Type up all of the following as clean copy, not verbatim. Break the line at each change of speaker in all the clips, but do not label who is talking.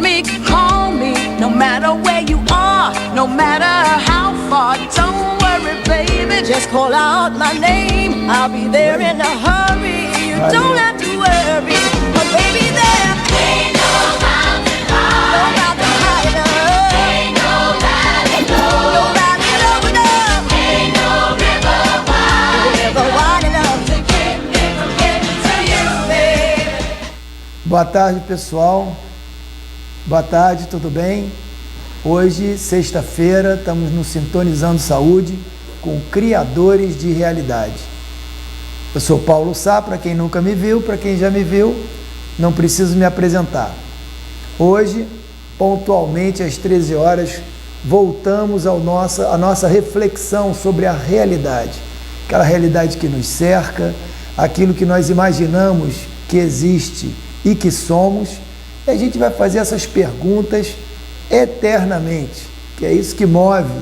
need me, call me. No matter where you are, no matter how far. Don't worry, baby, just call out my name. I'll be there in a hurry. You don't have to worry, but baby, there ain't no mountain high, no mountain high enough, ain't no valley low, no valley low enough, ain't no river wide enough to keep me from getting to you, baby.
Boa tarde, pessoal. Boa tarde, tudo bem? Hoje, sexta-feira, estamos no Sintonizando Saúde com Criadores de Realidade. Eu sou Paulo Sá, para quem nunca me viu, para quem já me viu, não preciso me apresentar. Hoje, pontualmente às 13 horas, voltamos à nossa reflexão sobre a realidade. Aquela realidade que nos cerca, aquilo que nós imaginamos que existe e que somos. E a gente vai fazer essas perguntas eternamente, que é isso que move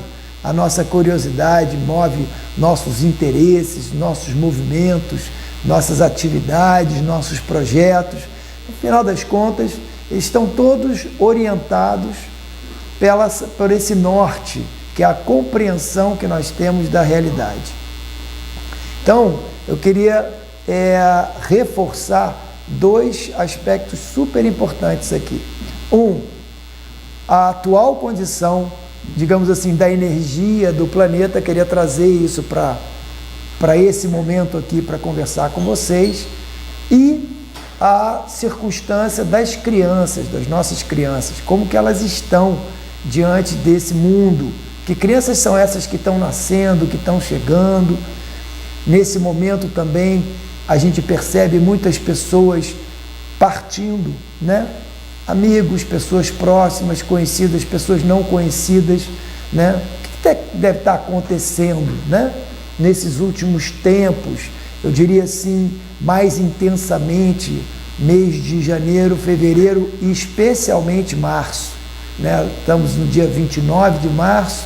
a nossa curiosidade, move nossos interesses, nossos movimentos, nossas atividades, nossos projetos. No final das contas, eles estão todos orientados por esse norte, que é a compreensão que nós temos da realidade. Então, eu queria reforçar dois aspectos super importantes aqui. A atual condição, digamos assim, da energia do planeta, queria trazer isso para esse momento aqui, para conversar com vocês, e a circunstância das crianças, das nossas crianças, como que elas estão diante desse mundo, que crianças são essas que estão nascendo, que estão chegando. Nesse momento também a gente percebe muitas pessoas partindo, né? Amigos, pessoas próximas, conhecidas, pessoas não conhecidas, né? O que deve estar acontecendo, né? Nesses últimos tempos, eu diria assim, mais intensamente, mês de janeiro, fevereiro e especialmente março, né? Estamos no dia 29 de março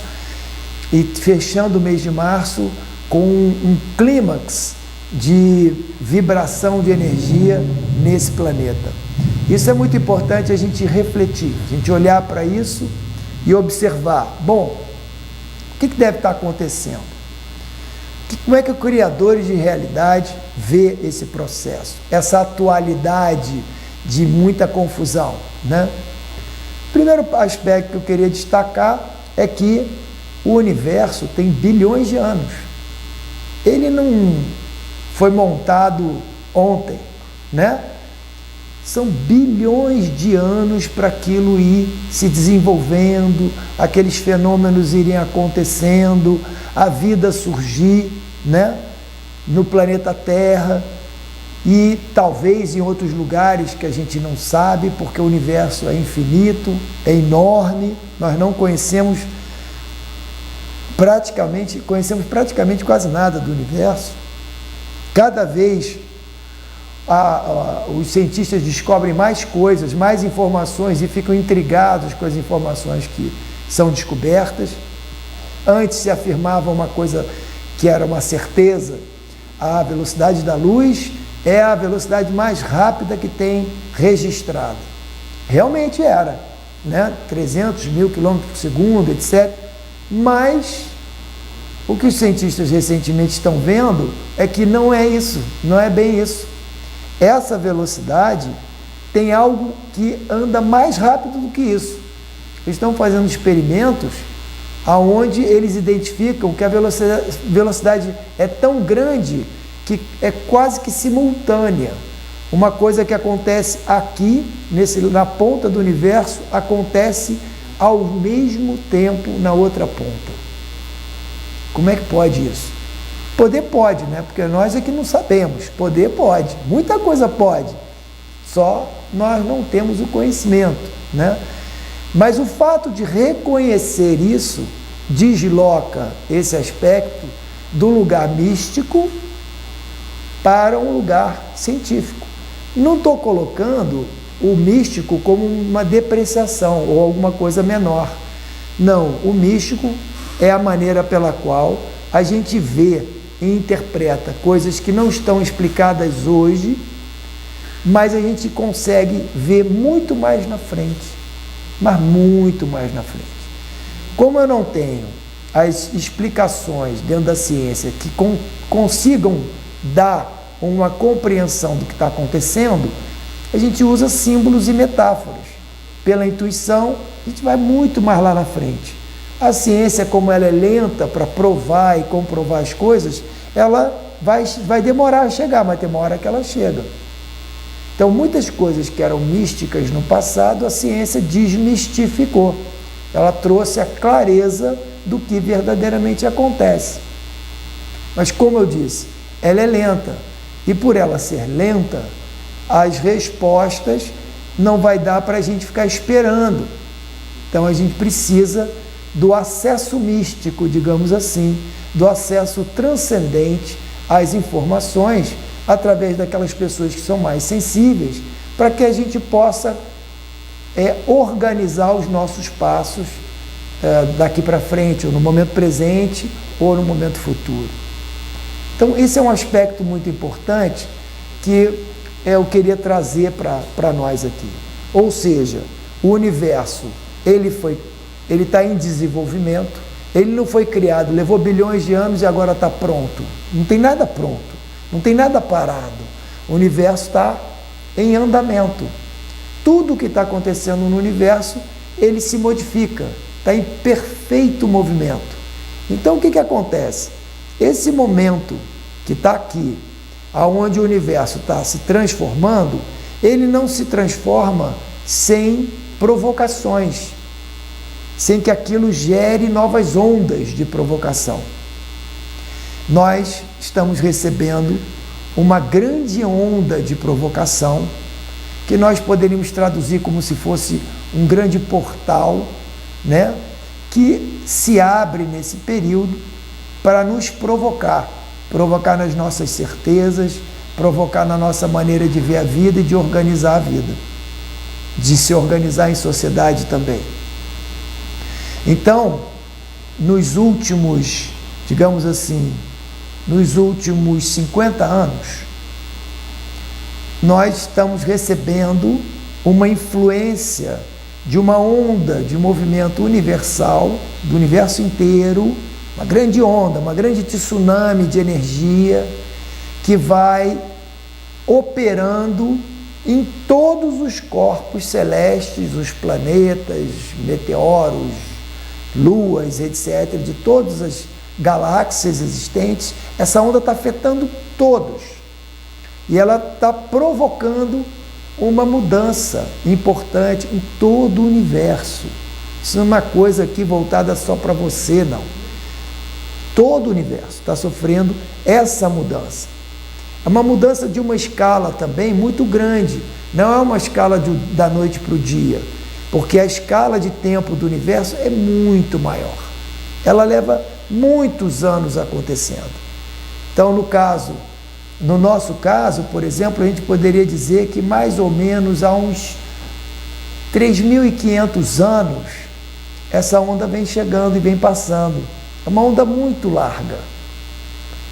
e fechando o mês de março com um clímax de vibração de energia nesse planeta. Isso é muito importante a gente refletir, a gente olhar para isso e observar. Bom, o que deve estar acontecendo? Como é que o Criadores de Realidade vê esse processo? Essa atualidade de muita confusão, né? O primeiro aspecto que eu queria destacar é que o universo tem bilhões de anos. Ele não foi montado ontem, né? São bilhões de anos para aquilo ir se desenvolvendo, aqueles fenômenos irem acontecendo, a vida surgir, né? No planeta Terra e talvez em outros lugares que a gente não sabe, porque o universo é infinito, é enorme, nós não conhecemos praticamente quase nada do universo. Cada vez os cientistas descobrem mais coisas, mais informações e ficam intrigados com as informações que são descobertas. Antes se afirmava uma coisa que era uma certeza: a velocidade da luz é a velocidade mais rápida que tem registrada. Realmente era, né? 300 mil quilômetros por segundo, etc. Mas o que os cientistas recentemente estão vendo é que não é isso, não é bem isso. Essa velocidade tem algo que anda mais rápido do que isso. Eles estão fazendo experimentos onde eles identificam que a velocidade é tão grande que é quase que simultânea. Uma coisa que acontece aqui, na ponta do universo, acontece ao mesmo tempo na outra ponta. Como é que pode isso? Poder pode, né? Porque nós é que não sabemos. Poder pode, muita coisa pode, só nós não temos o conhecimento, né? Mas o fato de reconhecer isso desloca esse aspecto do lugar místico para um lugar científico. Não estou colocando o místico como uma depreciação ou alguma coisa menor. Não, o místico é a maneira pela qual a gente vê e interpreta coisas que não estão explicadas hoje, mas a gente consegue ver muito mais na frente. mas muito mais na frente. Como eu não tenho as explicações dentro da ciência que consigam dar uma compreensão do que está acontecendo, a gente usa símbolos e metáforas. Pela intuição, a gente vai muito mais lá na frente. A ciência, como ela é lenta para provar e comprovar as coisas, ela vai demorar a chegar, mas tem uma hora que ela chega. Então, muitas coisas que eram místicas no passado, a ciência desmistificou. Ela trouxe a clareza do que verdadeiramente acontece. Mas, como eu disse, ela é lenta. E por ela ser lenta, as respostas não vai dar para a gente ficar esperando. Então, a gente precisa do acesso místico, digamos assim, do acesso transcendente às informações através daquelas pessoas que são mais sensíveis, para que a gente possa organizar os nossos passos daqui para frente, ou no momento presente, ou no momento futuro. Então, esse é um aspecto muito importante que eu queria trazer para nós aqui. Ou seja, o universo, ele está em desenvolvimento, ele não foi criado, levou bilhões de anos e agora está pronto. Não tem nada pronto, não tem nada parado. O universo está em andamento. Tudo que está acontecendo no universo, ele se modifica, está em perfeito movimento. Então, o que acontece? Esse momento que está aqui, aonde o universo está se transformando, ele não se transforma sem provocações, sem que aquilo gere novas ondas de provocação. Nós estamos recebendo uma grande onda de provocação, que nós poderíamos traduzir como se fosse um grande portal, né, que se abre nesse período para nos provocar nas nossas certezas, provocar na nossa maneira de ver a vida e de organizar a vida, de se organizar em sociedade também. Então, nos últimos, digamos assim, nos últimos 50 anos, nós estamos recebendo uma influência de uma onda de movimento universal, do universo inteiro, uma grande onda, uma grande tsunami de energia que vai operando em todos os corpos celestes, os planetas, meteoros, luas, etc., de todas as galáxias existentes. Essa onda está afetando todos. E ela está provocando uma mudança importante em todo o universo. Isso não é uma coisa aqui voltada só para você, não. Todo o universo está sofrendo essa mudança. É uma mudança de uma escala também muito grande. Não é uma escala da noite para o dia, porque a escala de tempo do universo é muito maior. Ela leva muitos anos acontecendo. Então, no nosso caso, por exemplo, a gente poderia dizer que mais ou menos há uns 3.500 anos, essa onda vem chegando e vem passando. É uma onda muito larga.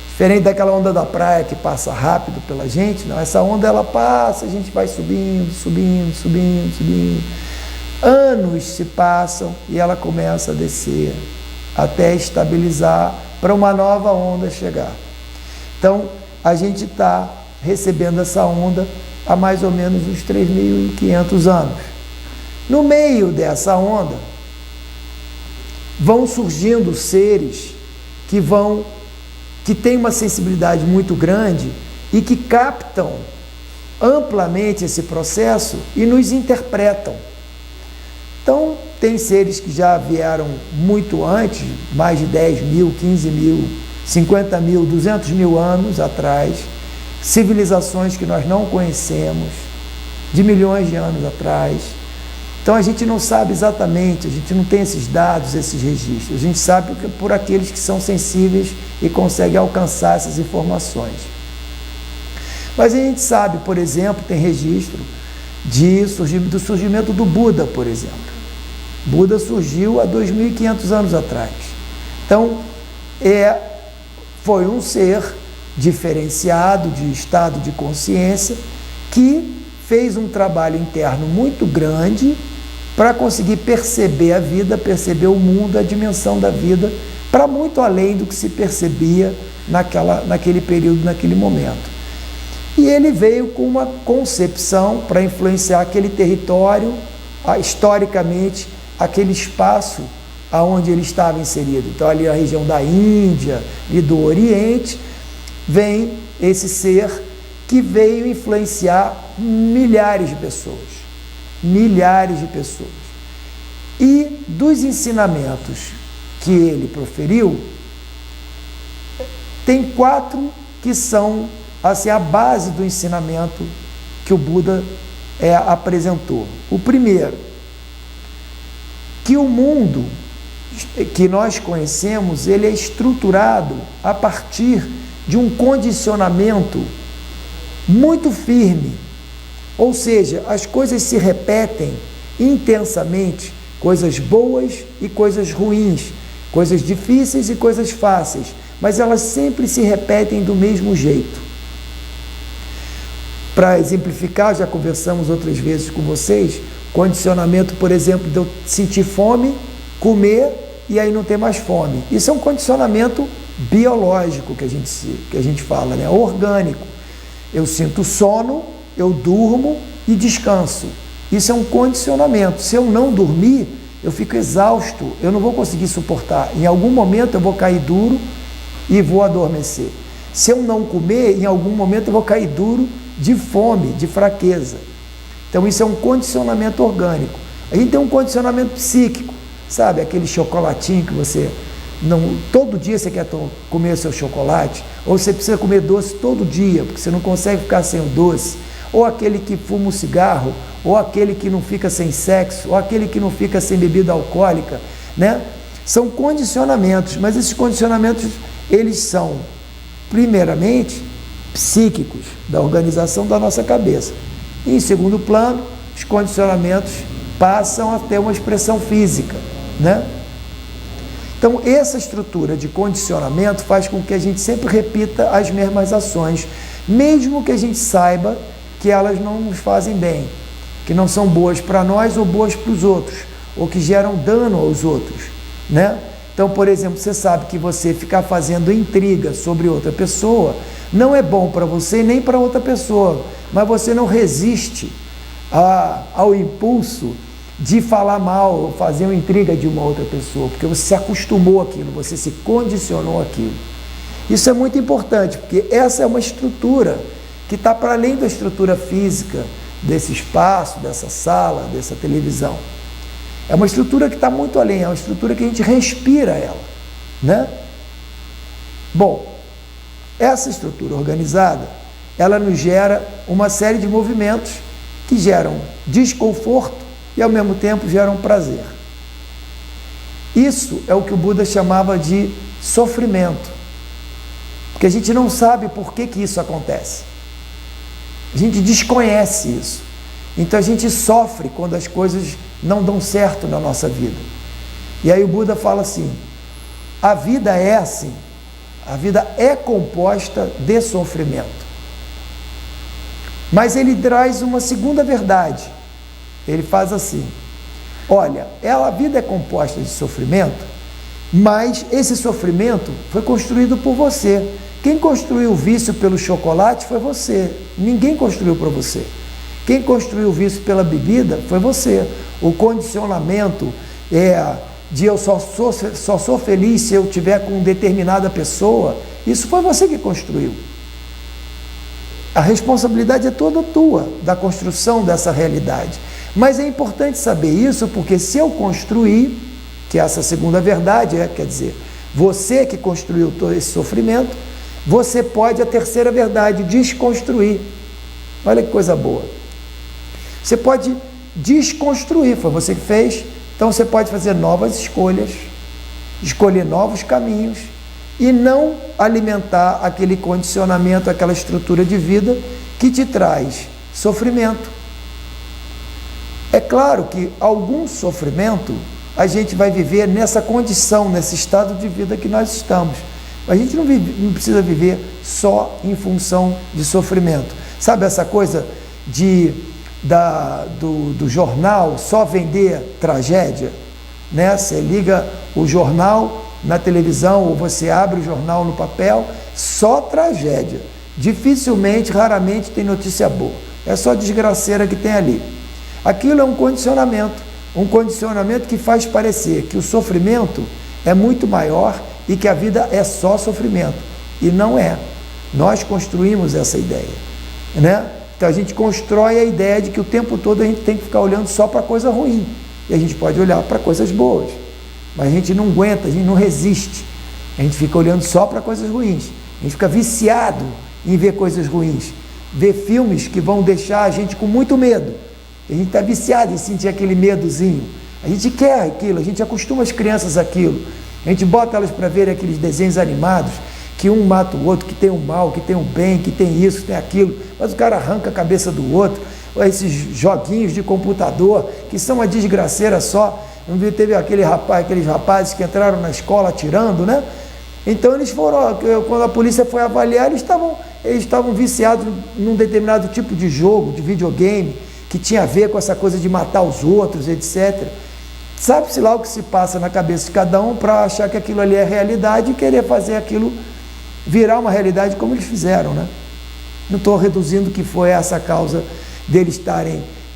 Diferente daquela onda da praia que passa rápido pela gente, não, essa onda ela passa, a gente vai subindo, subindo, subindo, subindo. Anos se passam e ela começa a descer até estabilizar para uma nova onda chegar. Então, a gente está recebendo essa onda há mais ou menos uns 3.500 anos. No meio dessa onda, vão surgindo seres que têm uma sensibilidade muito grande e que captam amplamente esse processo e nos interpretam. Então, tem seres que já vieram muito antes, mais de 10 mil, 15 mil, 50 mil, 200 mil anos atrás, civilizações que nós não conhecemos, de milhões de anos atrás. Então, a gente não sabe exatamente, a gente não tem esses dados, esses registros. A gente sabe por aqueles que são sensíveis e conseguem alcançar essas informações. Mas a gente sabe, por exemplo, tem registro do surgimento do Buda, por exemplo. Buda surgiu há 2.500 anos atrás. Então, foi um ser diferenciado de estado de consciência que fez um trabalho interno muito grande para conseguir perceber a vida, perceber o mundo, a dimensão da vida, para muito além do que se percebia naquele período, naquele momento. E ele veio com uma concepção para influenciar aquele território, historicamente, aquele espaço aonde ele estava inserido. Então, ali na região da Índia e do Oriente, vem esse ser que veio influenciar milhares de pessoas. Milhares de pessoas. E dos ensinamentos que ele proferiu, tem 4 que são assim, a base do ensinamento que o Buda apresentou. O primeiro, que o mundo que nós conhecemos, ele é estruturado a partir de um condicionamento muito firme. Ou seja, as coisas se repetem intensamente, coisas boas e coisas ruins, coisas difíceis e coisas fáceis, mas elas sempre se repetem do mesmo jeito. Para exemplificar, já conversamos outras vezes com vocês, condicionamento, por exemplo, de eu sentir fome, comer e aí não ter mais fome. Isso é um condicionamento biológico que a gente fala, né? Orgânico. Eu sinto sono, eu durmo e descanso. Isso é um condicionamento. Se eu não dormir, eu fico exausto, eu não vou conseguir suportar. Em algum momento eu vou cair duro e vou adormecer. Se eu não comer, em algum momento eu vou cair duro de fome, de fraqueza. Então isso é um condicionamento orgânico. A gente tem um condicionamento psíquico, sabe? Aquele chocolatinho que você não, todo dia você quer comer seu chocolate, ou você precisa comer doce todo dia, porque você não consegue ficar sem o doce, ou aquele que fuma um cigarro, ou aquele que não fica sem sexo, ou aquele que não fica sem bebida alcoólica, né? São condicionamentos, mas esses condicionamentos, eles são, primeiramente, psíquicos, da organização da nossa cabeça. E, em segundo plano, os condicionamentos passam a ter uma expressão física, né? Então, essa estrutura de condicionamento faz com que a gente sempre repita as mesmas ações, mesmo que a gente saiba que elas não nos fazem bem, que não são boas para nós ou boas para os outros, ou que geram dano aos outros, né? Então, por exemplo, você sabe que você ficar fazendo intriga sobre outra pessoa não é bom para você nem para outra pessoa, mas você não resiste ao impulso de falar mal ou fazer uma intriga de uma outra pessoa, porque você se acostumou àquilo, você se condicionou àquilo. Isso é muito importante, porque essa é uma estrutura que está para além da estrutura física desse espaço, dessa sala, dessa televisão. É uma estrutura que está muito além, é uma estrutura que a gente respira ela, né? Bom, essa estrutura organizada, ela nos gera uma série de movimentos que geram desconforto e ao mesmo tempo geram prazer. Isso é o que o Buda chamava de sofrimento, porque a gente não sabe por que isso acontece. A gente desconhece isso. Então a gente sofre quando as coisas não dão certo na nossa vida. E aí o Buda fala assim: a vida é assim, a vida é composta de sofrimento. Mas ele traz uma segunda verdade. Ele faz assim: olha, a vida é composta de sofrimento, mas esse sofrimento foi construído por você. Quem construiu o vício pelo chocolate foi você. Ninguém construiu para você. Quem construiu o vício pela bebida foi você. O condicionamento de eu só sou feliz se eu estiver com determinada pessoa, isso foi você que construiu. A responsabilidade é toda tua, da construção dessa realidade. Mas é importante saber isso, porque se eu construir, que essa segunda verdade quer dizer, você que construiu todo esse sofrimento, você pode, a terceira verdade, desconstruir. Olha que coisa boa. Você pode desconstruir, foi você que fez, então você pode fazer novas escolhas, escolher novos caminhos e não alimentar aquele condicionamento, aquela estrutura de vida que te traz sofrimento. É claro que algum sofrimento a gente vai viver nessa condição, nesse estado de vida que nós estamos. A gente não precisa viver só em função de sofrimento. Sabe essa coisa de do jornal só vender tragédia, né? Você liga o jornal na televisão ou você abre o jornal no papel, só tragédia. Dificilmente, raramente tem notícia boa. É só desgraceira que tem ali. Aquilo é um condicionamento que faz parecer que o sofrimento é muito maior e que a vida é só sofrimento. E não é. Nós construímos essa ideia, né? Então a gente constrói a ideia de que o tempo todo a gente tem que ficar olhando só para coisa ruim. E a gente pode olhar para coisas boas. Mas a gente não aguenta, a gente não resiste. A gente fica olhando só para coisas ruins. A gente fica viciado em ver coisas ruins. Ver filmes que vão deixar a gente com muito medo. A gente está viciado em sentir aquele medozinho. A gente quer aquilo, a gente acostuma as crianças àquilo. A gente bota elas para ver aqueles desenhos animados, que um mata o outro, que tem o mal, que tem o bem, que tem isso, que tem aquilo. Mas o cara arranca a cabeça do outro. Ou esses joguinhos de computador, que são uma desgraceira só. Não vi, teve aqueles rapazes que entraram na escola atirando, né? Então eles foram, quando a polícia foi avaliar, eles estavam viciados num determinado tipo de jogo, de videogame, que tinha a ver com essa coisa de matar os outros, etc. Sabe-se lá o que se passa na cabeça de cada um para achar que aquilo ali é realidade e querer fazer aquilo virar uma realidade como eles fizeram, né? Não estou reduzindo que foi essa a causa deles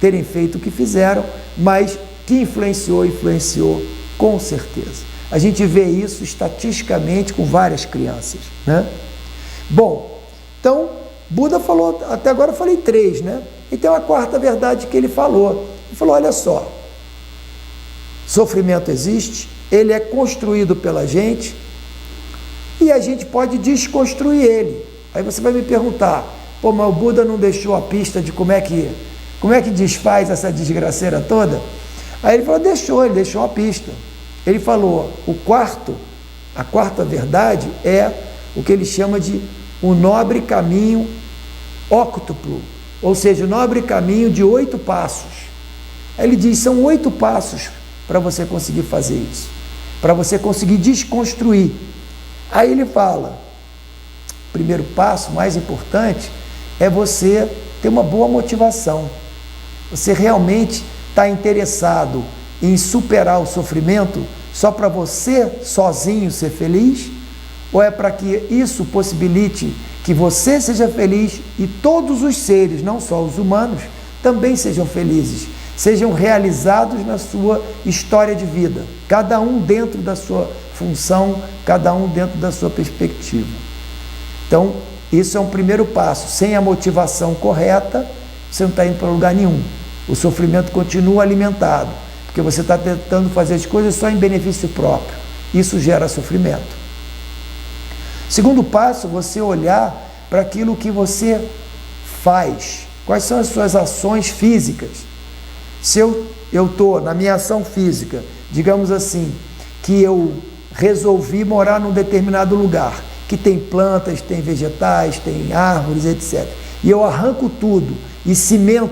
terem feito o que fizeram, mas que influenciou com certeza. A gente vê isso estatisticamente com várias crianças, né? Bom, então, Buda falou, até agora eu falei 3, né? E tem uma quarta verdade que ele falou. Ele falou, olha só, sofrimento existe, ele é construído pela gente e a gente pode desconstruir ele. Aí você vai me perguntar, pô, mas o Buda não deixou a pista de como é que desfaz essa desgraceira toda? Aí ele falou, ele deixou a pista. Ele falou, a quarta verdade é o que ele chama de o nobre caminho óctuplo, ou seja, o nobre caminho de 8 passos. Aí ele diz, são 8 passos para você conseguir fazer isso, para você conseguir desconstruir. Aí ele fala, o primeiro passo, mais importante, é você ter uma boa motivação. Você realmente está interessado em superar o sofrimento só para você sozinho ser feliz? Ou é para que isso possibilite que você seja feliz e todos os seres, não só os humanos, também sejam felizes, sejam realizados na sua história de vida, cada um dentro da sua função, cada um dentro da sua perspectiva. Então, isso é um primeiro passo. Sem a motivação correta, você não está indo para lugar nenhum. O sofrimento continua alimentado, porque você está tentando fazer as coisas só em benefício próprio. Isso gera sofrimento. Segundo passo, você olhar para aquilo que você faz. Quais são as suas ações físicas? Se eu estou na minha ação física, digamos assim, que eu resolvi morar num determinado lugar, que tem plantas, tem vegetais, tem árvores, etc. E eu arranco tudo e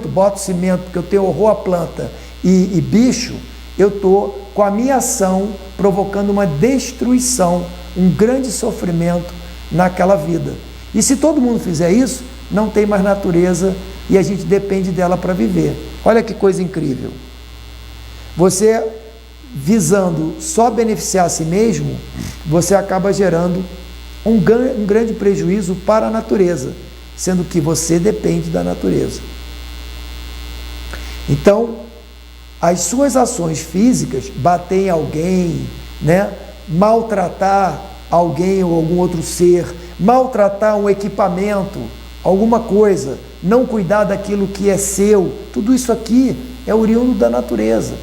boto cimento, porque eu tenho horror à planta e bicho, eu estou com a minha ação provocando uma destruição, um grande sofrimento naquela vida. E se todo mundo fizer isso, não tem mais natureza e a gente depende dela para viver. Olha que coisa incrível. Você, visando só beneficiar a si mesmo, você acaba gerando um grande prejuízo para a natureza, sendo que você depende da natureza. Então, as suas ações físicas, bater em alguém, né? Maltratar alguém ou algum outro ser, maltratar um equipamento, alguma coisa, não cuidar daquilo que é seu, tudo isso aqui é oriundo da natureza.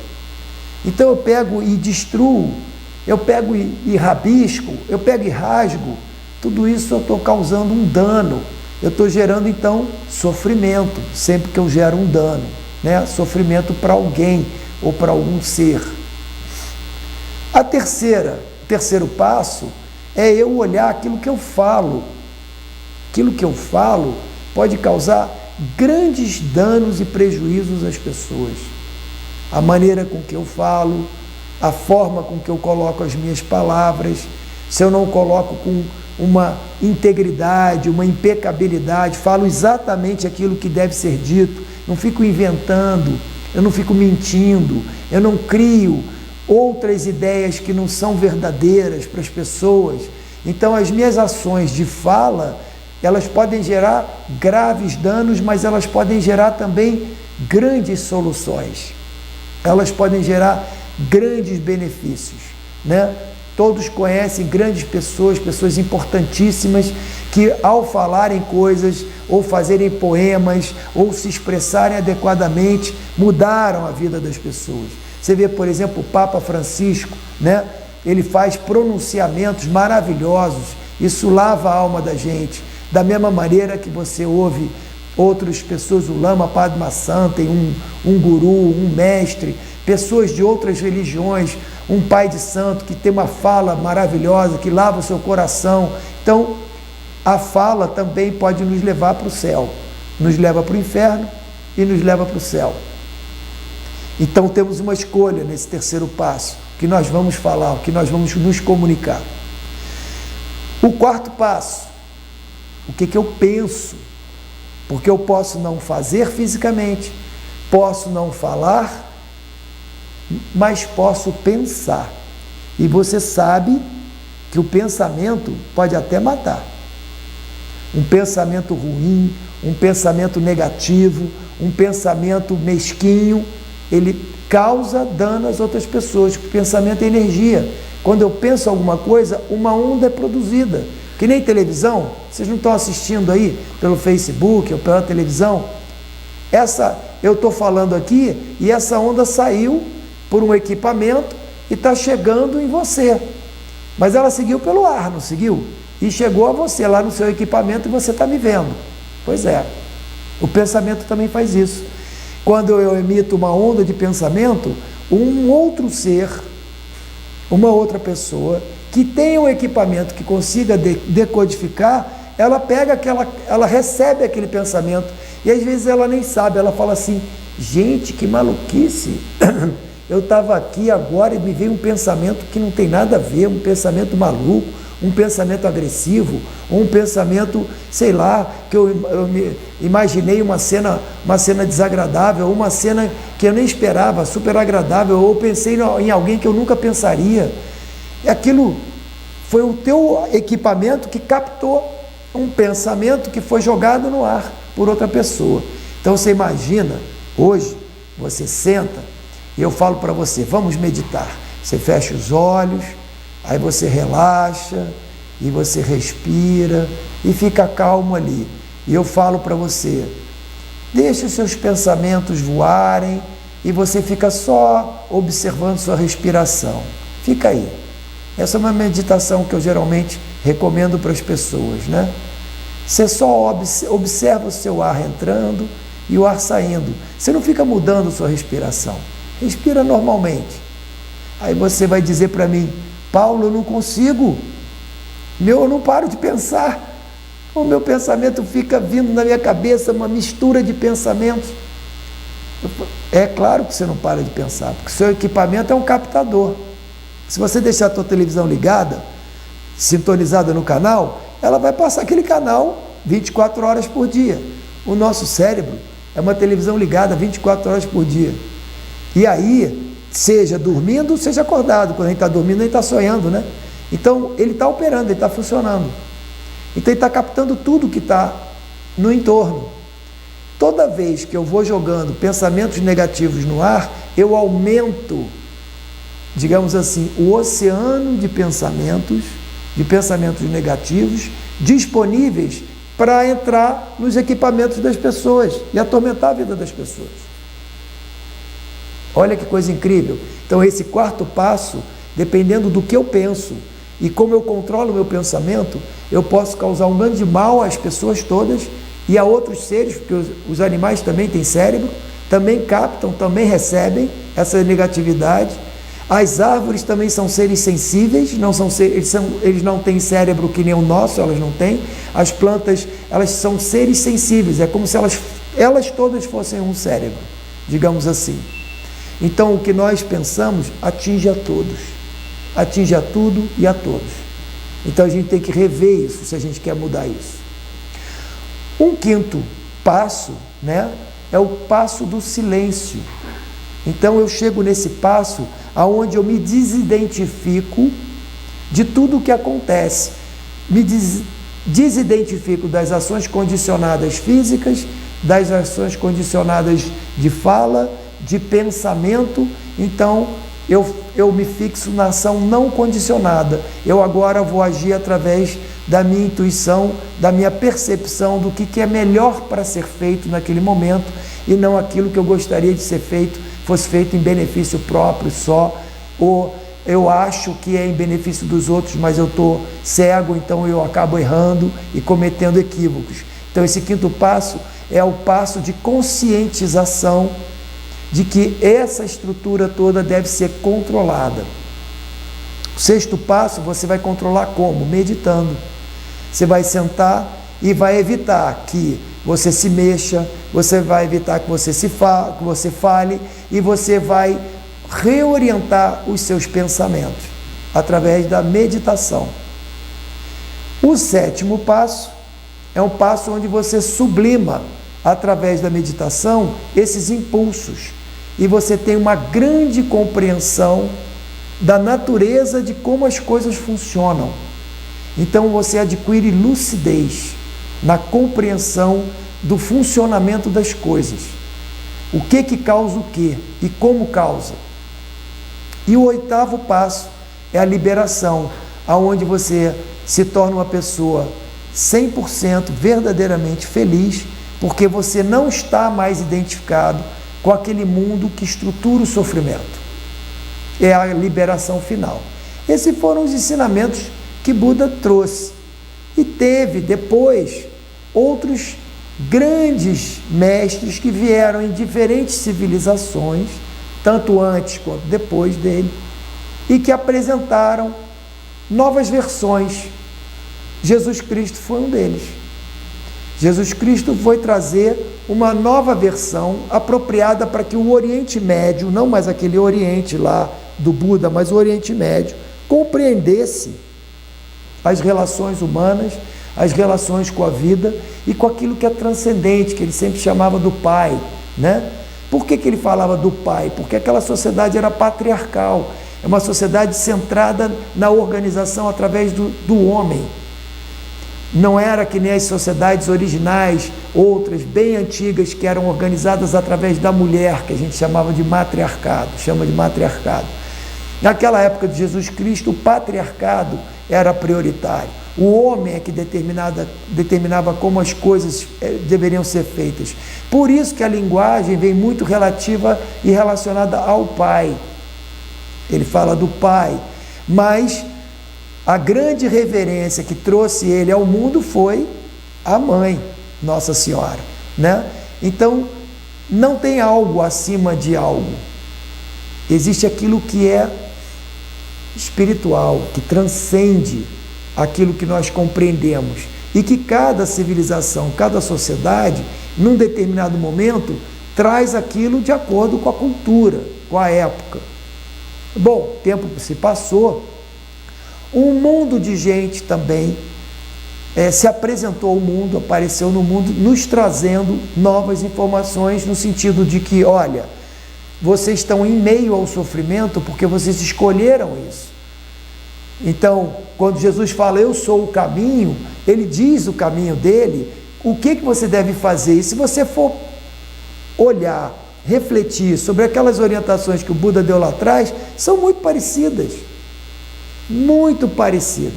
Então eu pego e destruo, eu pego e rabisco, eu pego e rasgo, tudo isso eu estou causando um dano, eu estou gerando então sofrimento, sempre que eu gero um dano, né? Sofrimento para alguém ou para algum ser. O terceiro passo é eu olhar aquilo que eu falo. Aquilo que eu falo pode causar grandes danos e prejuízos às pessoas. A maneira com que eu falo, a forma com que eu coloco as minhas palavras, se eu não coloco com uma integridade, uma impecabilidade, falo exatamente aquilo que deve ser dito, não fico inventando, eu não fico mentindo, eu não crio outras ideias que não são verdadeiras para as pessoas. Então as minhas ações de fala, elas podem gerar graves danos, mas elas podem gerar também grandes soluções. Elas podem gerar grandes benefícios, né? Todos conhecem grandes pessoas, pessoas importantíssimas, que ao falarem coisas, ou fazerem poemas, ou se expressarem adequadamente, mudaram a vida das pessoas. Você vê, por exemplo, o Papa Francisco, né? Ele faz pronunciamentos maravilhosos, isso lava a alma da gente. Da mesma maneira que você ouve outras pessoas, o Lama Padma-Santa, um guru, um mestre, pessoas de outras religiões, um pai de santo que tem uma fala maravilhosa, que lava o seu coração. Então, a fala também pode nos levar para o céu, nos leva para o inferno e nos leva para o céu. Então, temos uma escolha nesse terceiro passo, o que nós vamos falar, o que nós vamos nos comunicar. O quarto passo, o que eu penso, porque eu posso não fazer fisicamente, posso não falar, mas posso pensar. E você sabe que o pensamento pode até matar. Um pensamento ruim, um pensamento negativo, um pensamento mesquinho, ele causa dano às outras pessoas. O pensamento é energia. Quando eu penso alguma coisa, uma onda é produzida. Que nem televisão, vocês não estão assistindo aí pelo Facebook ou pela televisão? Eu estou falando aqui e essa onda saiu por um equipamento e está chegando em você. Mas ela seguiu pelo ar, não seguiu? E chegou a você lá no seu equipamento e você está me vendo. Pois é, o pensamento também faz isso. Quando eu emito uma onda de pensamento, um outro ser, uma outra pessoa, que tem um equipamento que consiga decodificar, ela pega ela recebe aquele pensamento, e às vezes ela nem sabe, ela fala assim, gente, que maluquice, eu estava aqui agora e me veio um pensamento que não tem nada a ver, um pensamento maluco, um pensamento agressivo, um pensamento, sei lá, que eu me imaginei uma cena desagradável, uma cena que eu nem esperava, super agradável, ou pensei em alguém que eu nunca pensaria. E aquilo foi o teu equipamento que captou um pensamento que foi jogado no ar por outra pessoa. Então você imagina, hoje, você senta e eu falo para você, vamos meditar. Você fecha os olhos, aí você relaxa e você respira e fica calmo ali. E eu falo para você, deixe os seus pensamentos voarem e você fica só observando sua respiração. Fica aí. Essa é uma meditação que eu geralmente recomendo para as pessoas, né? Você só observa o seu ar entrando e o ar saindo. Você não fica mudando sua respiração. Respira normalmente. Aí você vai dizer para mim, Paulo, eu não consigo. Eu não paro de pensar. O meu pensamento fica vindo na minha cabeça, uma mistura de pensamentos. É claro que você não para de pensar, porque o seu equipamento é um captador. Se você deixar a tua televisão ligada, sintonizada no canal, ela vai passar aquele canal 24 horas por dia. O nosso cérebro é uma televisão ligada 24 horas por dia. E aí, seja dormindo, seja acordado. Quando a gente está dormindo, a gente está sonhando, né? Então, ele está operando, ele está funcionando. Então, ele está captando tudo que está no entorno. Toda vez que eu vou jogando pensamentos negativos no ar, eu aumento, digamos assim, o oceano de pensamentos negativos disponíveis para entrar nos equipamentos das pessoas e atormentar a vida das pessoas. Olha que coisa incrível. Então, esse quarto passo, dependendo do que eu penso e como eu controlo o meu pensamento, eu posso causar um grande mal às pessoas todas e a outros seres, porque os animais também têm cérebro, também captam, também recebem essa negatividade. As árvores também são seres sensíveis, eles não têm cérebro que nem o nosso, elas não têm. As plantas, elas são seres sensíveis, é como se elas todas fossem um cérebro, digamos assim. Então, o que nós pensamos atinge a todos, atinge a tudo e a todos. Então, a gente tem que rever isso, se a gente quer mudar isso. Um quinto passo, né, é o passo do silêncio. Então eu chego nesse passo aonde eu me desidentifico de tudo o que acontece. Me desidentifico das ações condicionadas físicas, das ações condicionadas de fala, de pensamento. Então eu me fixo na ação não condicionada. Eu agora vou agir através da minha intuição, da minha percepção do que é melhor para ser feito naquele momento, e não aquilo que eu gostaria de ser feito, fosse feito em benefício próprio só, ou eu acho que é em benefício dos outros, mas eu estou cego, então eu acabo errando e cometendo equívocos. Então esse quinto passo é o passo de conscientização de que essa estrutura toda deve ser controlada. O sexto passo você vai controlar como? Meditando. Você vai sentar e vai evitar que você se mexa, você vai evitar que você fale, e você vai reorientar os seus pensamentos através da meditação. O sétimo passo é um passo onde você sublima, através da meditação, esses impulsos, e você tem uma grande compreensão da natureza de como as coisas funcionam. Então você adquire lucidez na compreensão do funcionamento das coisas. O que causa o quê e como causa. E o oitavo passo é a liberação, aonde você se torna uma pessoa 100% verdadeiramente feliz, porque você não está mais identificado com aquele mundo que estrutura o sofrimento. É a liberação final. Esses foram os ensinamentos que Buda trouxe. E teve depois outros grandes mestres que vieram em diferentes civilizações, tanto antes quanto depois dele, e que apresentaram novas versões. Jesus Cristo foi um deles. Jesus Cristo foi trazer uma nova versão apropriada para que o Oriente Médio, não mais aquele Oriente lá do Buda, mas o Oriente Médio, compreendesse as relações humanas, as relações com a vida e com aquilo que é transcendente, que ele sempre chamava do Pai, né? Por que ele falava do Pai? Porque aquela sociedade era patriarcal, é uma sociedade centrada na organização através do homem. Não era que nem as sociedades originais, outras bem antigas, que eram organizadas através da mulher, que a gente chamava de matriarcado, chama de matriarcado. Naquela época de Jesus Cristo, o patriarcado era prioritário. O homem é que determinava como as coisas deveriam ser feitas. Por isso que a linguagem vem muito relativa e relacionada ao Pai. Ele fala do Pai, mas a grande reverência que trouxe ele ao mundo foi a mãe, Nossa Senhora, né? Então, não tem algo acima de algo. Existe aquilo que é espiritual, que transcende aquilo que nós compreendemos, e que cada civilização, cada sociedade, num determinado momento, traz aquilo de acordo com a cultura, com a época. Bom, o tempo se passou, um mundo de gente também se apresentou ao mundo, apareceu no mundo, nos trazendo novas informações, no sentido de que, olha, vocês estão em meio ao sofrimento porque vocês escolheram isso. Então, quando Jesus fala, eu sou o caminho, ele diz o caminho dele, o que você deve fazer. E se você for olhar, refletir sobre aquelas orientações que o Buda deu lá atrás, são muito parecidas. Muito parecidas.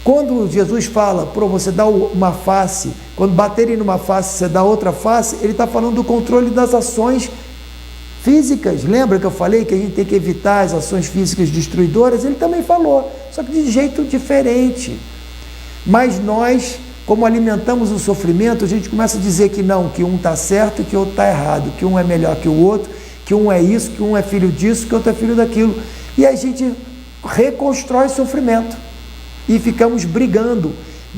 Quando Jesus fala, você dá uma face, quando baterem numa face, você dá outra face, ele está falando do controle das ações físicas. Lembra que eu falei que a gente tem que evitar as ações físicas destruidoras? Ele também falou, só que de jeito diferente. Mas nós, como alimentamos o sofrimento, a gente começa a dizer que não, que um está certo e que o outro está errado, que um é melhor que o outro, que um é isso, que um é filho disso, que o outro é filho daquilo. E a gente reconstrói o sofrimento e ficamos brigando,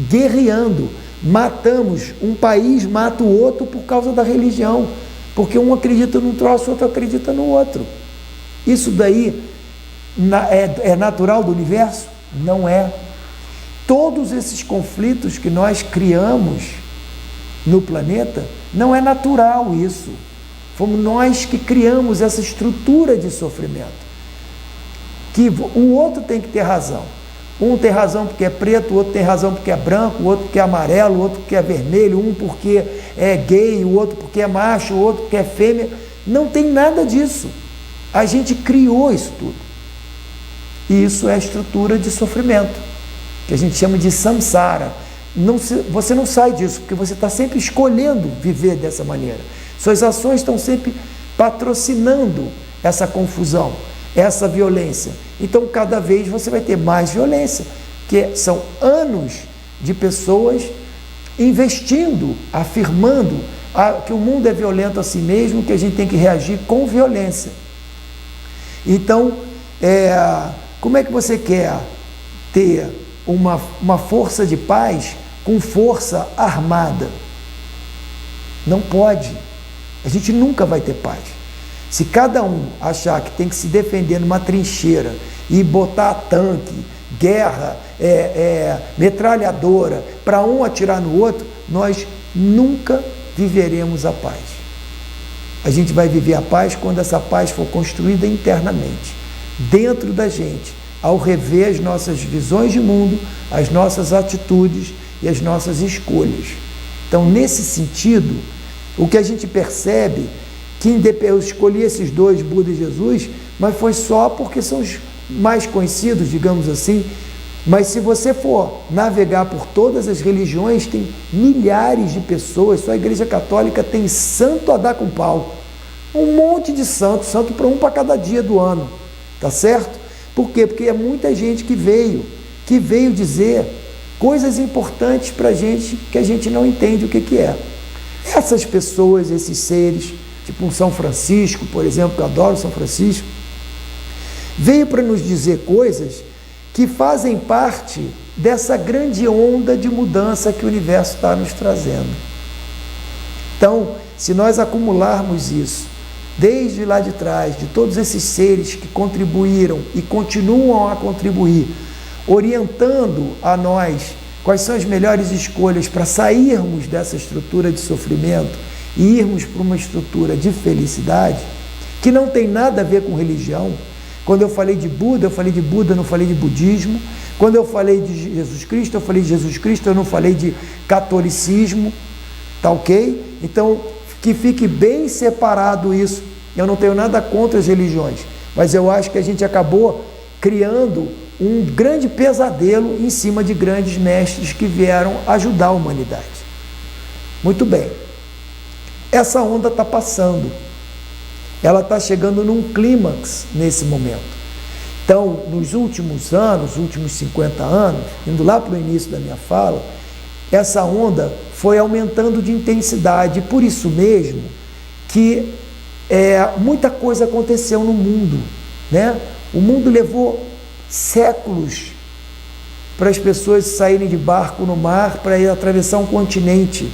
guerreando, matamos, um país mata o outro por causa da religião, porque um acredita num troço, o outro acredita no outro. Isso daí é natural do universo? Não é. Todos esses conflitos que nós criamos no planeta, não é natural isso. Fomos nós que criamos essa estrutura de sofrimento. Que o outro tem que ter razão. Um tem razão porque é preto, o outro tem razão porque é branco, o outro porque é amarelo, o outro porque é vermelho, um porque é gay, o outro porque é macho, o outro porque é fêmea. Não tem nada disso. A gente criou isso tudo. E isso é a estrutura de sofrimento, que a gente chama de samsara. Você não sai disso, porque você está sempre escolhendo viver dessa maneira. Suas ações estão sempre patrocinando essa confusão, essa violência. Então, cada vez você vai ter mais violência, que são anos de pessoas investindo, afirmando que o mundo é violento a si mesmo, que a gente tem que reagir com violência. Então, como é que você quer ter uma força de paz com força armada? Não pode. A gente nunca vai ter paz. Se cada um achar que tem que se defender numa trincheira e botar tanque, guerra, metralhadora, para um atirar no outro, nós nunca viveremos a paz. A gente vai viver a paz quando essa paz for construída internamente, dentro da gente, ao rever as nossas visões de mundo, as nossas atitudes e as nossas escolhas. Então, nesse sentido, o que a gente percebe, que eu escolhi esses dois, Buda e Jesus, mas foi só porque são os mais conhecidos, digamos assim. Mas se você for navegar por todas as religiões, tem milhares de pessoas. Só a Igreja Católica tem santo a dar com pau. Um monte de santo para cada dia do ano. Tá certo? Por quê? Porque é muita gente que veio dizer coisas importantes para a gente que a gente não entende o que é. Essas pessoas, esses seres, tipo um São Francisco, por exemplo, que eu adoro São Francisco, veio para nos dizer coisas que fazem parte dessa grande onda de mudança que o universo está nos trazendo. Então, se nós acumularmos isso, desde lá de trás, de todos esses seres que contribuíram e continuam a contribuir, orientando a nós quais são as melhores escolhas para sairmos dessa estrutura de sofrimento e irmos para uma estrutura de felicidade, que não tem nada a ver com religião. Quando eu falei de Buda, não falei de budismo. Quando eu falei de Jesus Cristo, eu falei de Jesus Cristo, eu não falei de catolicismo, tá ok? Então, que fique bem separado isso. Eu não tenho nada contra as religiões, mas eu acho que a gente acabou criando um grande pesadelo em cima de grandes mestres que vieram ajudar a humanidade. Muito bem. Essa onda está passando. Ela está chegando num clímax nesse momento. Então, nos últimos anos, últimos 50 anos, indo lá para o início da minha fala, essa onda foi aumentando de intensidade. Por isso mesmo que muita coisa aconteceu no mundo, né? O mundo levou séculos para as pessoas saírem de barco no mar para ir atravessar um continente.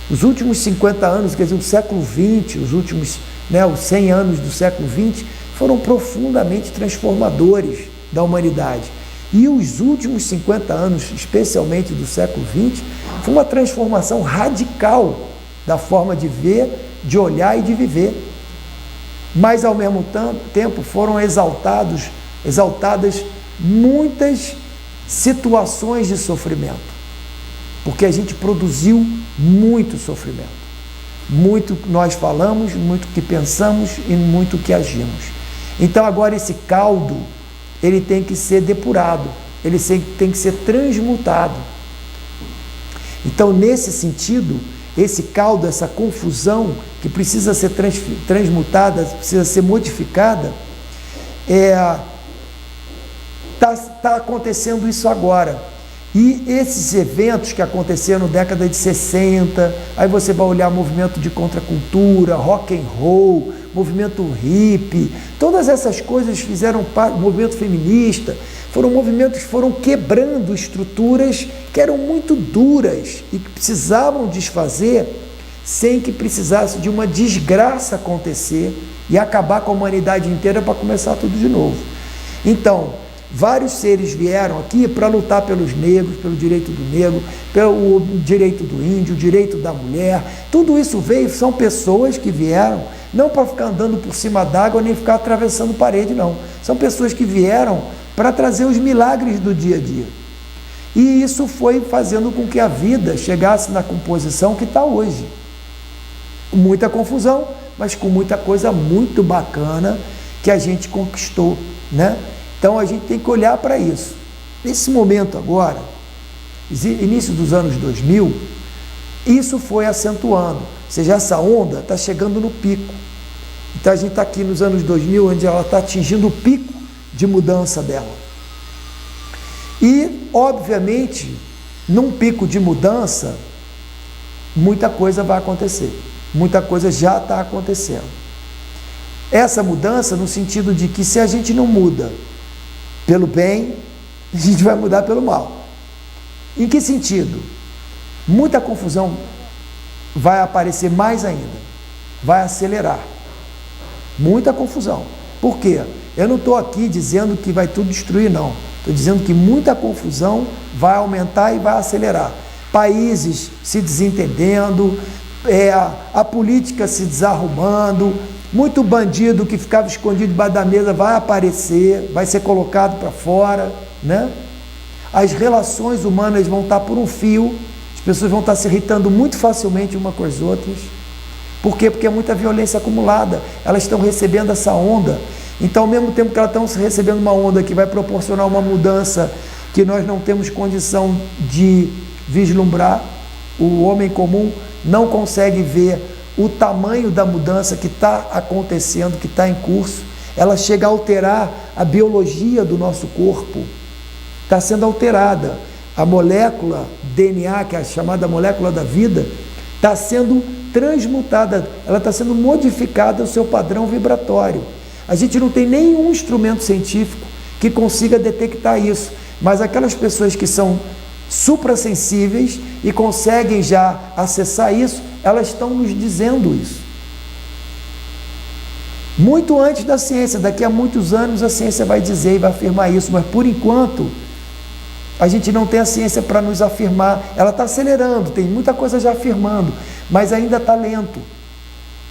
Os últimos 50 anos, quer dizer, o século XX, os 100 anos do século XX, foram profundamente transformadores da humanidade. E os últimos 50 anos, especialmente do século XX, foi uma transformação radical da forma de ver, de olhar e de viver. Mas, ao mesmo tempo, foram exaltadas muitas situações de sofrimento, porque a gente produziu muito sofrimento. Muito que nós falamos, muito que pensamos e muito que agimos. Então agora esse caldo, ele tem que ser depurado, ele tem que ser transmutado. Então nesse sentido, esse caldo, essa confusão que precisa ser transmutada, precisa ser modificada, está acontecendo isso agora. E esses eventos que aconteceram na década de 60, aí você vai olhar movimento de contracultura, rock and roll, movimento hippie, todas essas coisas fizeram parte, movimento feminista, foram movimentos que foram quebrando estruturas que eram muito duras e que precisavam desfazer sem que precisasse de uma desgraça acontecer e acabar com a humanidade inteira para começar tudo de novo. Então, vários seres vieram aqui para lutar pelos negros, pelo direito do negro, pelo direito do índio, o direito da mulher. Tudo isso veio, são pessoas que vieram, não para ficar andando por cima d'água, nem ficar atravessando parede, não. São pessoas que vieram para trazer os milagres do dia a dia. E isso foi fazendo com que a vida chegasse na composição que está hoje. Com muita confusão, mas com muita coisa muito bacana que a gente conquistou, né? Então a gente tem que olhar para isso. Nesse momento agora, início dos anos 2000, isso foi acentuando. Ou seja, essa onda está chegando no pico. Então a gente está aqui nos anos 2000, onde ela está atingindo o pico de mudança dela. E, obviamente, num pico de mudança, muita coisa vai acontecer. Muita coisa já está acontecendo. Essa mudança no sentido de que se a gente não muda pelo bem, a gente vai mudar pelo mal. Em que sentido? Muita confusão vai aparecer mais ainda, vai acelerar. Muita confusão. Por quê? Eu não estou aqui dizendo que vai tudo destruir, não. Estou dizendo que muita confusão vai aumentar e vai acelerar. Países se desentendendo, a política se desarrumando, muito bandido que ficava escondido debaixo da mesa vai aparecer, vai ser colocado para fora, né? As relações humanas vão estar por um fio, as pessoas vão estar se irritando muito facilmente uma com as outras. Por quê? Porque é muita violência acumulada, elas estão recebendo essa onda. Então, ao mesmo tempo que elas estão recebendo uma onda que vai proporcionar uma mudança que nós não temos condição de vislumbrar, o homem comum não consegue ver o tamanho da mudança que está acontecendo, que está em curso. Ela chega a alterar a biologia do nosso corpo, está sendo alterada. A molécula DNA, que é a chamada molécula da vida, está sendo transmutada, ela está sendo modificada o seu padrão vibratório. A gente não tem nenhum instrumento científico que consiga detectar isso, mas aquelas pessoas que são suprassensíveis e conseguem já acessar isso, elas estão nos dizendo isso. Muito antes da ciência, daqui a muitos anos a ciência vai dizer e vai afirmar isso, mas por enquanto a gente não tem a ciência para nos afirmar. Ela está acelerando, tem muita coisa já afirmando, mas ainda está lento,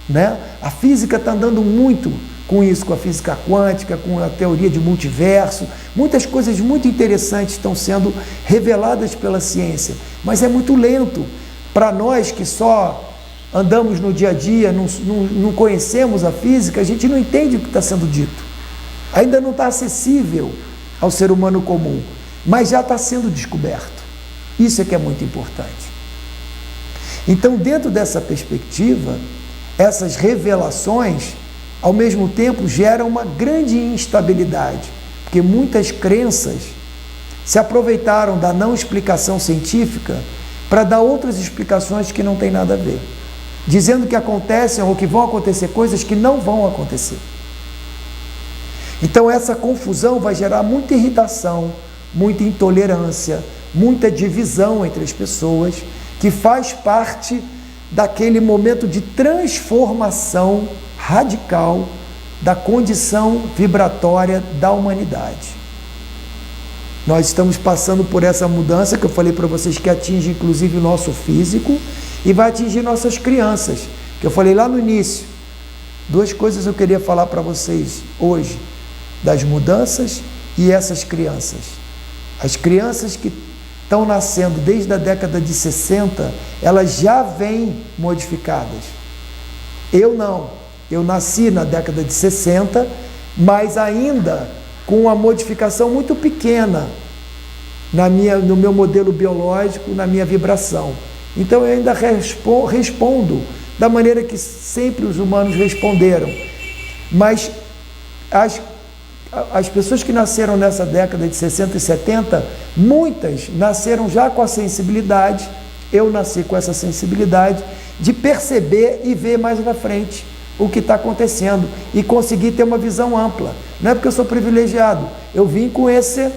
né? A física está andando muito com isso, com a física quântica, com a teoria de multiverso. Muitas coisas muito interessantes estão sendo reveladas pela ciência, mas é muito lento. Para nós que só andamos no dia a dia, não conhecemos a física, a gente não entende o que está sendo dito. Ainda não está acessível ao ser humano comum, mas já está sendo descoberto. Isso é que é muito importante. Então, dentro dessa perspectiva, essas revelações, ao mesmo tempo, geram uma grande instabilidade, porque muitas crenças se aproveitaram da não explicação científica para dar outras explicações que não têm nada a ver, dizendo que acontecem ou que vão acontecer coisas que não vão acontecer. Então essa confusão vai gerar muita irritação, muita intolerância, muita divisão entre as pessoas, que faz parte daquele momento de transformação radical da condição vibratória da humanidade. Nós estamos passando por essa mudança que eu falei para vocês, que atinge inclusive o nosso físico e vai atingir nossas crianças, que eu falei lá no início. Duas coisas eu queria falar para vocês hoje, das mudanças e essas crianças. As crianças que estão nascendo desde a década de 60, elas já vêm modificadas. Eu não. Eu nasci na década de 60, mas ainda com uma modificação muito pequena no meu modelo biológico, na minha vibração. Então eu ainda respondo da maneira que sempre os humanos responderam. Mas as pessoas que nasceram nessa década de 60 e 70, muitas nasceram já com a sensibilidade, eu nasci com essa sensibilidade, de perceber e ver mais na frente o que está acontecendo e conseguir ter uma visão ampla. Não é porque eu sou privilegiado, eu vim com esse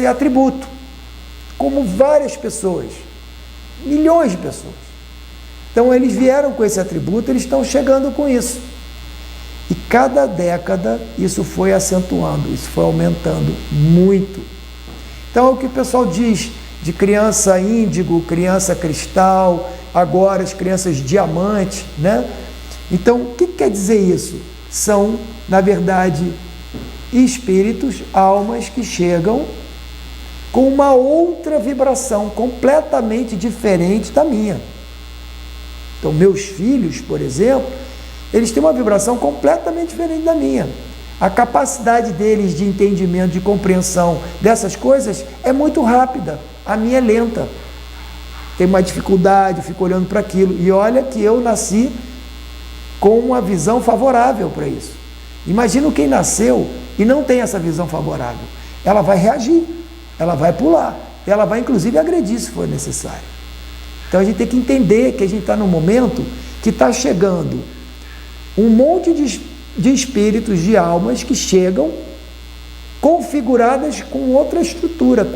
atributo, como várias pessoas, milhões de pessoas. Então eles vieram com esse atributo, eles estão chegando com isso. E cada década isso foi acentuando, isso foi aumentando muito. Então é o que o pessoal diz de criança índigo, criança cristal, agora as crianças diamante, né? Então o que quer dizer isso? São, na verdade, espíritos, almas que chegam com uma outra vibração completamente diferente da minha. Então meus filhos, por exemplo, eles têm uma vibração completamente diferente da minha. A capacidade deles de entendimento, de compreensão dessas coisas é muito rápida. A minha é lenta. Tem uma dificuldade, eu fico olhando para aquilo. E olha que eu nasci com uma visão favorável para isso. Imagina quem nasceu e não tem essa visão favorável. Ela vai reagir, ela vai pular, ela vai inclusive agredir se for necessário. Então a gente tem que entender que a gente está num momento que está chegando um monte de espíritos, de almas que chegam configuradas com outra estrutura,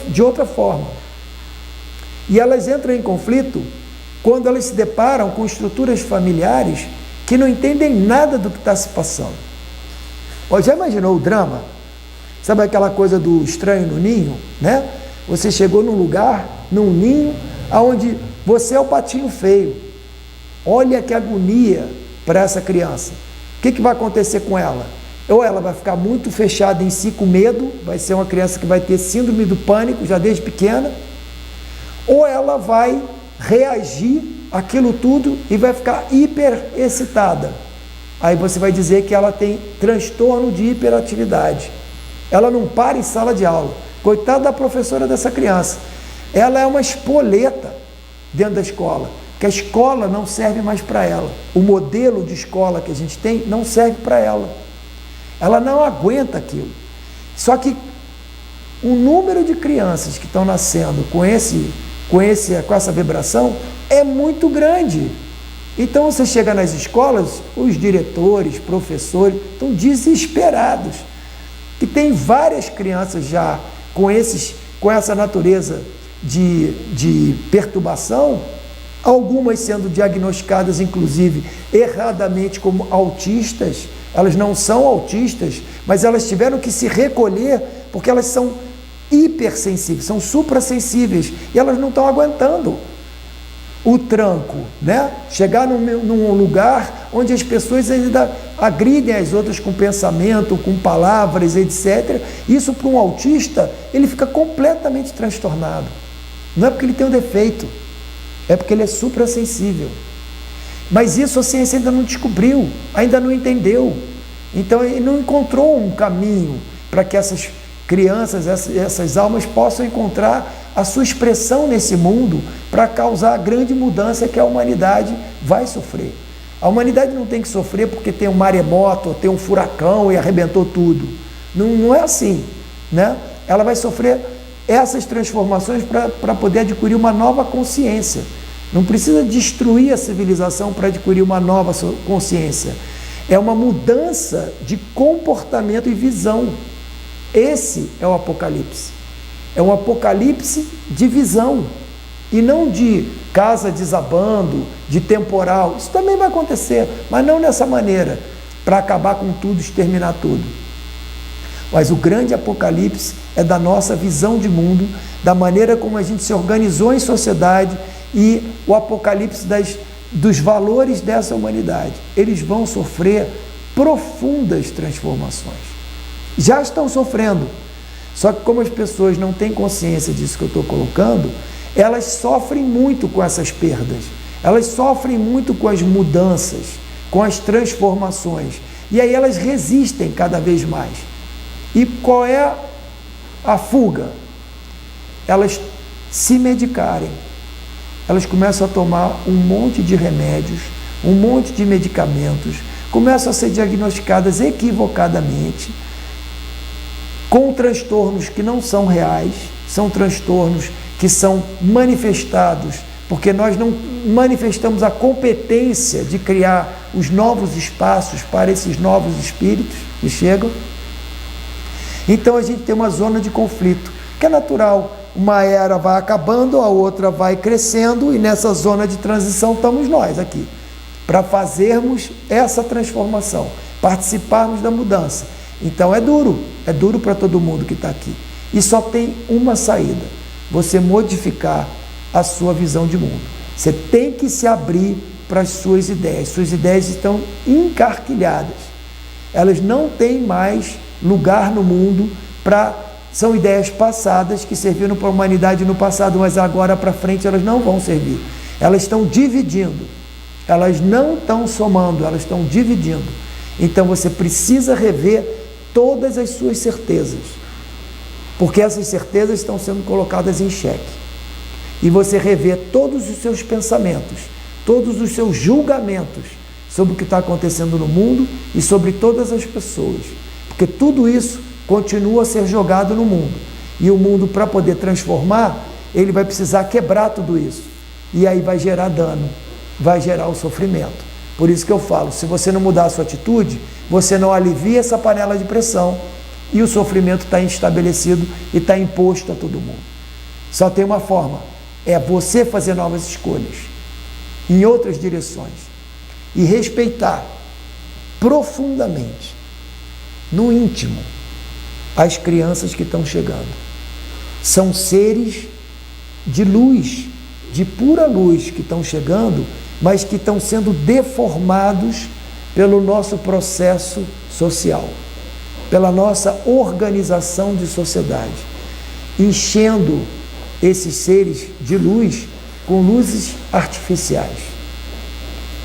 de outra forma. E elas entram em conflito quando elas se deparam com estruturas familiares que não entendem nada do que está se passando. Já imaginou o drama? Sabe aquela coisa do estranho no ninho, né? Você chegou num lugar, num ninho, onde você é o patinho feio. Olha que agonia para essa criança. O que vai acontecer com ela? Ou ela vai ficar muito fechada em si com medo, vai ser uma criança que vai ter síndrome do pânico já desde pequena, ou ela vai reagir àquilo tudo e vai ficar hiper excitada. Aí você vai dizer que ela tem transtorno de hiperatividade. Ela não para em sala de aula. Coitada da professora dessa criança. Ela é uma espoleta dentro da escola, que a escola não serve mais para ela. O modelo de escola que a gente tem não serve para ela. Ela não aguenta aquilo. Só que o número de crianças que estão nascendo com essa vibração é muito grande. Então você chega nas escolas, os diretores, professores estão desesperados, que tem várias crianças já com essa natureza de perturbação, algumas sendo diagnosticadas inclusive erradamente como autistas. Elas não são autistas, mas elas tiveram que se recolher porque elas são hipersensíveis, são suprassensíveis, e elas não estão aguentando o tranco, né? Chegar num lugar onde as pessoas ainda agridem as outras com pensamento, com palavras, etc. Isso para um autista, ele fica completamente transtornado. Não é porque ele tem um defeito, é porque ele é suprassensível. Mas isso a ciência ainda não descobriu, ainda não entendeu. Então ele não encontrou um caminho para que essas crianças, essas almas possam encontrar a sua expressão nesse mundo para causar a grande mudança que a humanidade vai sofrer. A humanidade não tem que sofrer porque tem um maremoto, ou tem um furacão e arrebentou tudo. Não é assim, né? Ela vai sofrer essas transformações para poder adquirir uma nova consciência. Não precisa destruir a civilização para adquirir uma nova consciência. É uma mudança de comportamento e visão. Esse é o Apocalipse. É um apocalipse de visão, e não de casa desabando, de temporal. Isso também vai acontecer, mas não dessa maneira, para acabar com tudo, exterminar tudo. Mas o grande apocalipse é da nossa visão de mundo, da maneira como a gente se organizou em sociedade, e o apocalipse dos valores dessa humanidade. Eles vão sofrer profundas transformações. Já estão sofrendo. Só que como as pessoas não têm consciência disso que eu estou colocando, elas sofrem muito com essas perdas, elas sofrem muito com as mudanças, com as transformações, e aí elas resistem cada vez mais. E qual é a fuga? Elas se medicarem, elas começam a tomar um monte de remédios, um monte de medicamentos, começam a ser diagnosticadas equivocadamente, com transtornos que não são reais, são transtornos que são manifestados, porque nós não manifestamos a competência de criar os novos espaços para esses novos espíritos que chegam. Então a gente tem uma zona de conflito, que é natural. Uma era vai acabando, a outra vai crescendo, e nessa zona de transição estamos nós aqui, para fazermos essa transformação. participarmos da mudança. Então é duro para todo mundo que está aqui. E só tem uma saída: você modificar a sua visão de mundo. Você tem que se abrir para as suas ideias. Suas ideias estão encarquilhadas. Elas não têm mais lugar no mundo são ideias passadas que serviram para a humanidade no passado, mas agora para frente elas não vão servir. Elas estão dividindo. Elas não estão somando, elas estão dividindo. Então você precisa rever todas as suas certezas, porque essas certezas estão sendo colocadas em xeque. E você rever todos os seus pensamentos, todos os seus julgamentos sobre o que está acontecendo no mundo e sobre todas as pessoas, porque tudo isso continua a ser jogado no mundo. E o mundo, para poder transformar, ele vai precisar quebrar tudo isso. E aí vai gerar dano, vai gerar o sofrimento. Por isso que eu falo, se você não mudar a sua atitude, você não alivia essa panela de pressão e o sofrimento está estabelecido e está imposto a todo mundo. Só tem uma forma, é você fazer novas escolhas em outras direções e respeitar profundamente, no íntimo, as crianças que estão chegando. São seres de luz, de pura luz que estão chegando, mas que estão sendo deformados pelo nosso processo social, pela nossa organização de sociedade, enchendo esses seres de luz com luzes artificiais,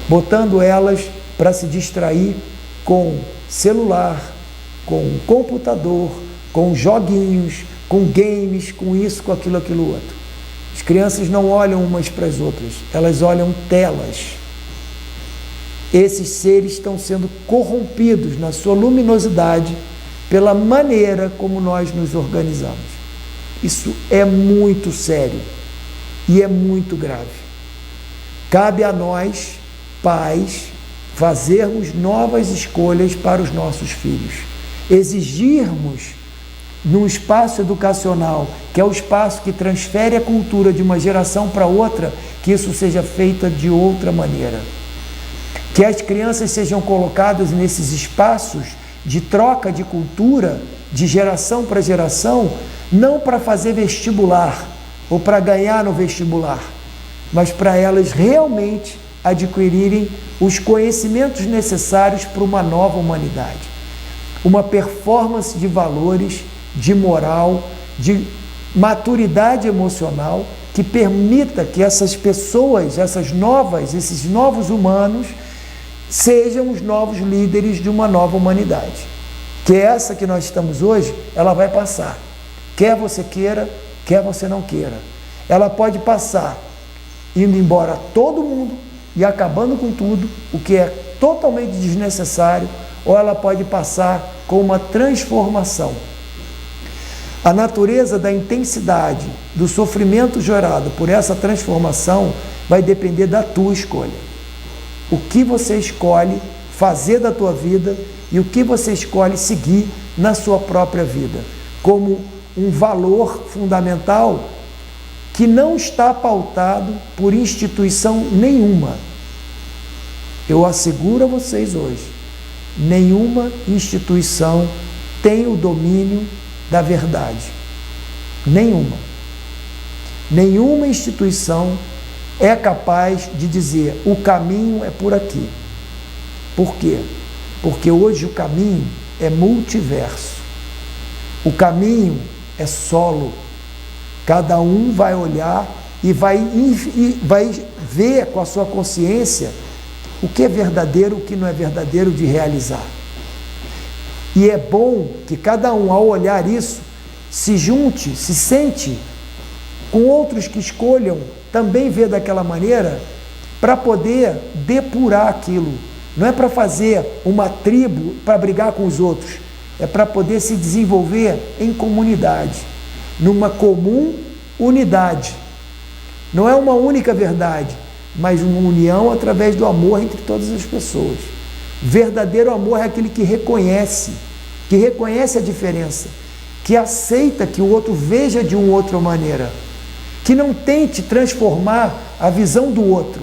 botando elas para se distrair com celular, com computador, com joguinhos, com games, com isso, com aquilo, aquilo outro. As crianças não olham umas para as outras, elas olham telas. Esses seres estão sendo corrompidos na sua luminosidade pela maneira como nós nos organizamos. Isso é muito sério e é muito grave. Cabe a nós, pais, fazermos novas escolhas para os nossos filhos. Exigirmos num espaço educacional, que é o espaço que transfere a cultura de uma geração para outra, que isso seja feito de outra maneira. Que as crianças sejam colocadas nesses espaços de troca de cultura, de geração para geração, não para fazer vestibular ou para ganhar no vestibular, mas para elas realmente adquirirem os conhecimentos necessários para uma nova humanidade. Uma performance de valores, de moral, de maturidade emocional, que permita que essas pessoas, esses novos humanos, sejam os novos líderes de uma nova humanidade. Que essa que nós estamos hoje, ela vai passar. Quer você queira, quer você não queira. Ela pode passar indo embora todo mundo e acabando com tudo, o que é totalmente desnecessário, ou ela pode passar com uma transformação. A natureza da intensidade do sofrimento gerado por essa transformação vai depender da tua escolha. O que você escolhe fazer da tua vida e o que você escolhe seguir na sua própria vida, como um valor fundamental que não está pautado por instituição nenhuma. Eu asseguro a vocês hoje, nenhuma instituição tem o domínio da verdade. Nenhuma. Nenhuma instituição é capaz de dizer o caminho é por aqui. Por quê? Porque hoje o caminho é multiverso. O caminho é solo. Cada um vai olhar e vai ver com a sua consciência o que é verdadeiro, o que não é verdadeiro de realizar. E é bom que cada um, ao olhar isso, se junte, se sente com outros que escolham também ver daquela maneira, para poder depurar aquilo. Não é para fazer uma tribo para brigar com os outros, é para poder se desenvolver em comunidade, numa comum unidade. Não é uma única verdade, mas uma união através do amor entre todas as pessoas. Verdadeiro amor é aquele que reconhece a diferença, que aceita que o outro veja de uma outra maneira, que não tente transformar a visão do outro,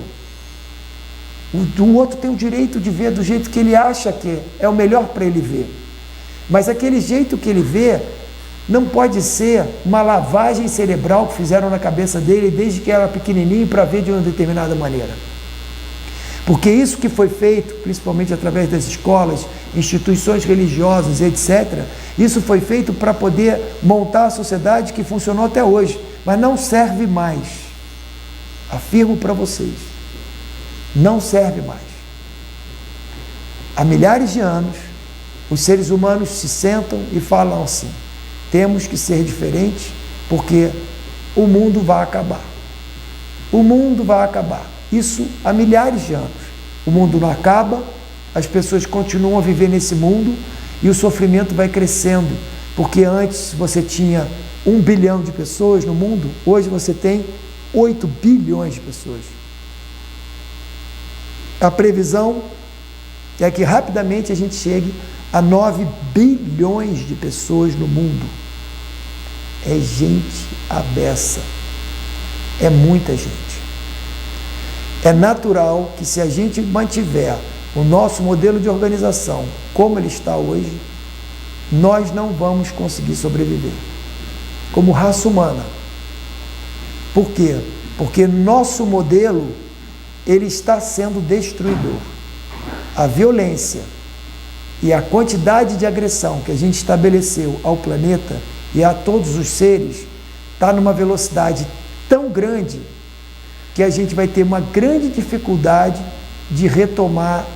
O outro tem o direito de ver do jeito que ele acha que é o melhor para ele ver. Mas aquele jeito que ele vê não pode ser uma lavagem cerebral que fizeram na cabeça dele desde que era pequenininho para ver de uma determinada maneira. Porque isso que foi feito, principalmente através das escolas, instituições religiosas, etc., isso foi feito para poder montar a sociedade que funcionou até hoje, mas não serve mais. Afirmo para vocês, não serve mais. Há milhares de anos, os seres humanos se sentam e falam assim: temos que ser diferentes porque o mundo vai acabar. O mundo vai acabar. Isso há milhares de anos. O mundo não acaba, as pessoas continuam a viver nesse mundo e o sofrimento vai crescendo, porque antes você tinha 1 bilhão de pessoas no mundo, hoje você tem 8 bilhões de pessoas. A previsão é que rapidamente a gente chegue a 9 bilhões de pessoas no mundo. É gente à beça, é muita gente. É natural que, se a gente mantiver o nosso modelo de organização como ele está hoje, nós não vamos conseguir sobreviver como raça humana. Por quê? Porque nosso modelo ele está sendo destruidor. A violência e a quantidade de agressão que a gente estabeleceu ao planeta e a todos os seres está numa velocidade tão grande que a gente vai ter uma grande dificuldade de retomar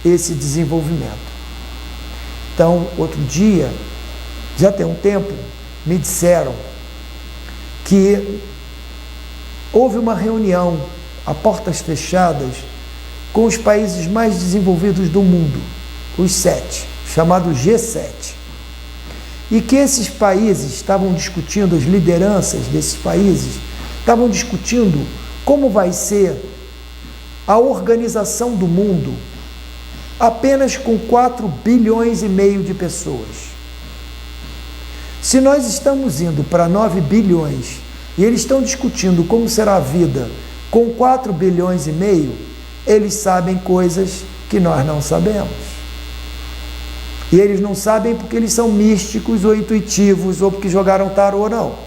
esse desenvolvimento. Então, outro dia, já tem um tempo, me disseram que houve uma reunião a portas fechadas com os países mais desenvolvidos do mundo, os 7, chamado G7. E que esses países estavam discutindo, as lideranças desses países, estavam discutindo como vai ser a organização do mundo apenas com 4 bilhões e meio de pessoas. Se nós estamos indo para 9 bilhões e eles estão discutindo como será a vida com 4 bilhões e meio, eles sabem coisas que nós não sabemos. E eles não sabem porque eles são místicos ou intuitivos ou porque jogaram tarô, não.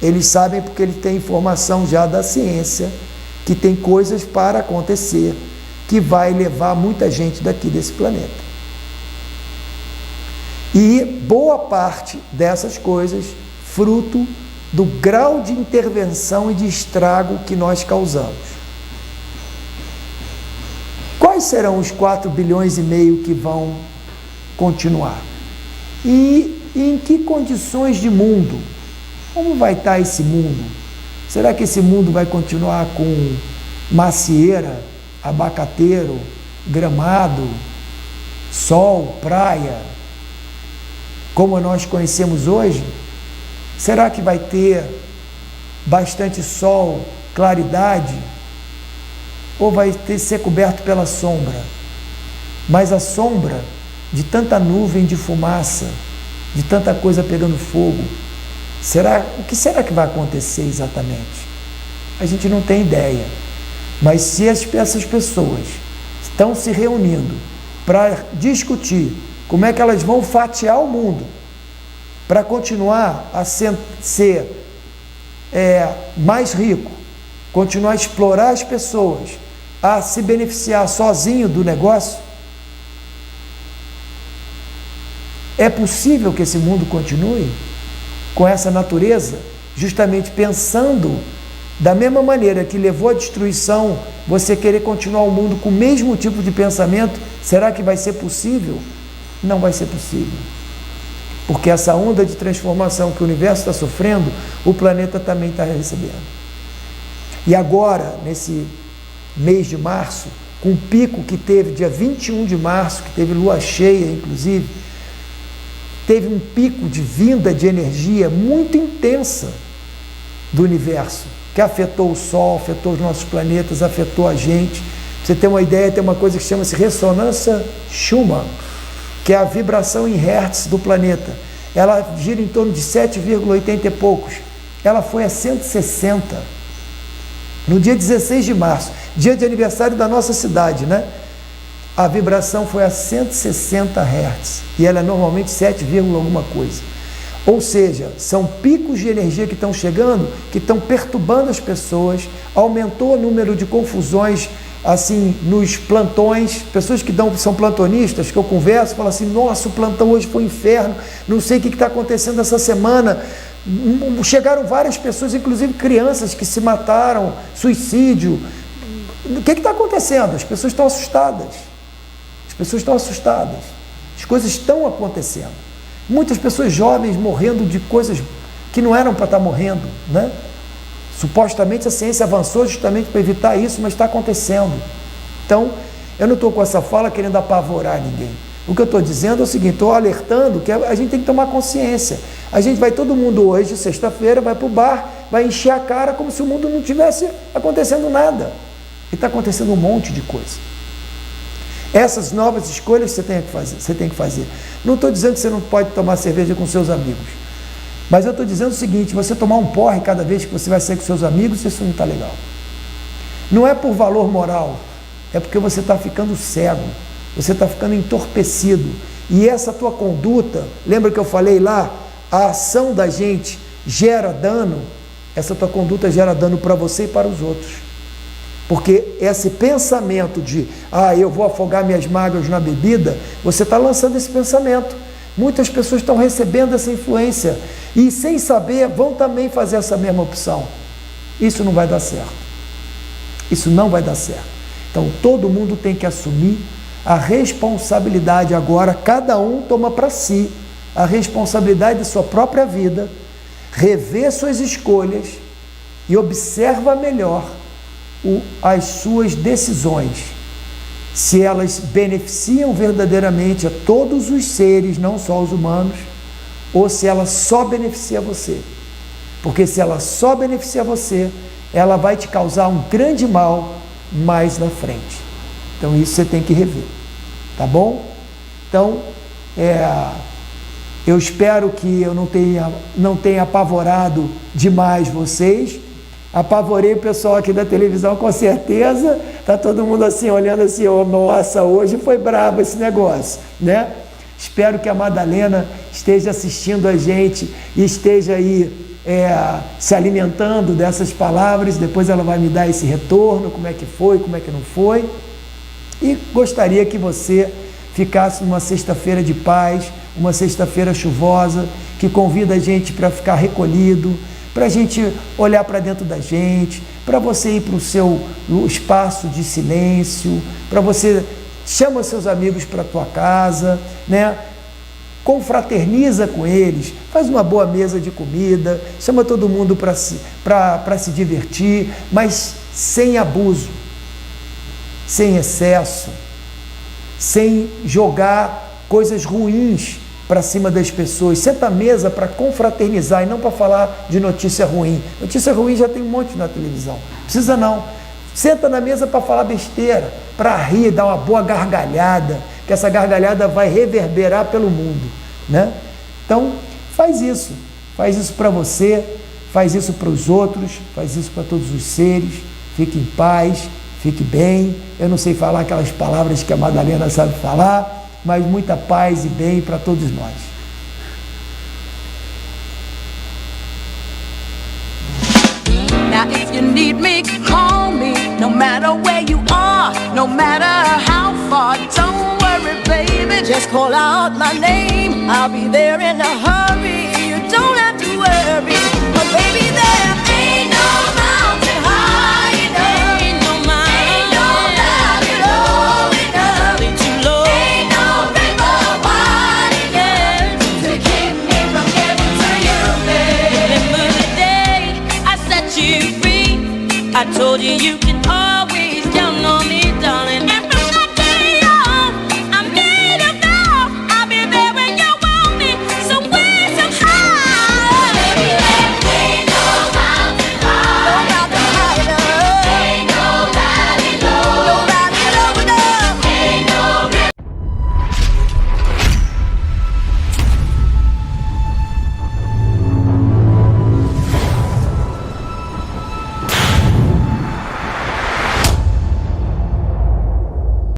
Eles sabem porque eles têm informação já da ciência, que tem coisas para acontecer, que vai levar muita gente daqui desse planeta. E boa parte dessas coisas, fruto do grau de intervenção e de estrago que nós causamos. Quais serão os 4 bilhões e meio que vão continuar? E em que condições de mundo? Como vai estar esse mundo? Será que esse mundo vai continuar com macieira, abacateiro, gramado, sol, praia, como nós conhecemos hoje? Será que vai ter bastante sol, claridade? Ou vai ser coberto pela sombra? Mas a sombra de tanta nuvem de fumaça, de tanta coisa pegando fogo, o que será que vai acontecer exatamente? A gente não tem ideia. Mas se essas pessoas estão se reunindo para discutir como é que elas vão fatiar o mundo para continuar a ser mais rico, continuar a explorar as pessoas, a se beneficiar sozinho do negócio, é possível que esse mundo continue com essa natureza, justamente pensando da mesma maneira que levou à destruição, você querer continuar o mundo com o mesmo tipo de pensamento? Será que vai ser possível? Não vai ser possível. Porque essa onda de transformação que o universo está sofrendo, o planeta também está recebendo. E agora, nesse mês de março, com o pico que teve dia 21 de março, que teve lua cheia, inclusive, teve um pico de vinda de energia muito intensa do universo, que afetou o Sol, afetou os nossos planetas, afetou a gente. Pra você ter uma ideia, tem uma coisa que chama-se ressonância Schumann, que é a vibração em hertz do planeta. Ela gira em torno de 7,80 e poucos. Ela foi a 160 no dia 16 de março. dia de aniversário da nossa cidade, né? A vibração foi a 160 Hz e ela é normalmente 7, alguma coisa. Ou seja, são picos de energia que estão chegando, que estão perturbando as pessoas, aumentou o número de confusões, assim, nos plantões, pessoas que são plantonistas, que eu converso, falam assim, nossa, o plantão hoje foi um inferno, não sei o que está acontecendo essa semana. Chegaram várias pessoas, inclusive crianças que se mataram, suicídio. O que está acontecendo? As pessoas estão assustadas. As pessoas estão assustadas. As coisas estão acontecendo. Muitas pessoas jovens morrendo de coisas que não eram para estar morrendo, né? Supostamente a ciência avançou justamente para evitar isso, mas está acontecendo. Então, eu não estou com essa fala querendo apavorar ninguém. O que eu estou dizendo é o seguinte, estou alertando que a gente tem que tomar consciência. A gente vai, todo mundo hoje, sexta-feira, vai para o bar, vai encher a cara como se o mundo não tivesse acontecendo nada. E está acontecendo um monte de coisa. Essas novas escolhas você tem que fazer. Não estou dizendo que você não pode tomar cerveja com seus amigos. Mas eu estou dizendo o seguinte, você tomar um porre cada vez que você vai sair com seus amigos, isso não está legal. Não é por valor moral, é porque você está ficando cego, você está ficando entorpecido. E essa tua conduta, lembra que eu falei lá, a ação da gente gera dano, essa tua conduta gera dano para você e para os outros. Porque esse pensamento de, eu vou afogar minhas mágoas na bebida, você está lançando esse pensamento. Muitas pessoas estão recebendo essa influência e, sem saber, vão também fazer essa mesma opção. Isso não vai dar certo. Isso não vai dar certo. Então, todo mundo tem que assumir a responsabilidade agora, cada um toma para si a responsabilidade da sua própria vida, rever suas escolhas e observa melhor as suas decisões, se elas beneficiam verdadeiramente a todos os seres, não só os humanos, ou se ela só beneficia você. Porque se ela só beneficia você, ela vai te causar um grande mal mais na frente. Então isso você tem que rever, tá bom? Então, eu espero que eu não tenha apavorado demais vocês. Apavorei o pessoal aqui da televisão, com certeza. Está todo mundo assim, olhando assim, nossa, hoje foi brabo esse negócio, né? Espero que a Madalena esteja assistindo a gente e esteja aí se alimentando dessas palavras. Depois ela vai me dar esse retorno, como é que foi, como é que não foi. E gostaria que você ficasse numa sexta-feira de paz, uma sexta-feira chuvosa, que convida a gente para ficar recolhido, para a gente olhar para dentro da gente, para você ir para o seu espaço de silêncio, para você chama seus amigos para a tua casa, né? Confraterniza com eles, faz uma boa mesa de comida, chama todo mundo para se divertir, mas sem abuso, sem excesso, sem jogar coisas ruins para cima das pessoas. Senta à mesa para confraternizar e não para falar de notícia ruim. Notícia ruim já tem um monte na televisão. Precisa não. Senta na mesa para falar besteira, para rir, dar uma boa gargalhada, que essa gargalhada vai reverberar pelo mundo, né? Então, faz isso para você, faz isso para os outros, faz isso para todos os seres. Fique em paz, fique bem. Eu não sei falar aquelas palavras que a Madalena sabe falar, mas muita paz e bem para todos nós.
Now if you need me, call me. No matter where you are, no matter how far. Don't worry, baby, just call out my name. I'll be there in a hurry. You don't have to worry, but baby, there ain't no mountain high enough. Ain't no valley low enough. Too low. Ain't no river wide enough to keep me from getting to you, baby. Remember the day I set you free. I told you you